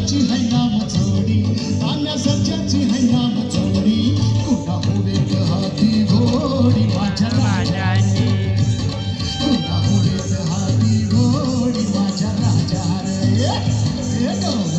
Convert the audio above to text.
सच्याची है नाम चोरी तान्या सच्याची है नाम चोरी कुणा उडीत हाती घोडी माझ्या राजाची कुणा उडीत हाती घोडी माझ्या राजा रे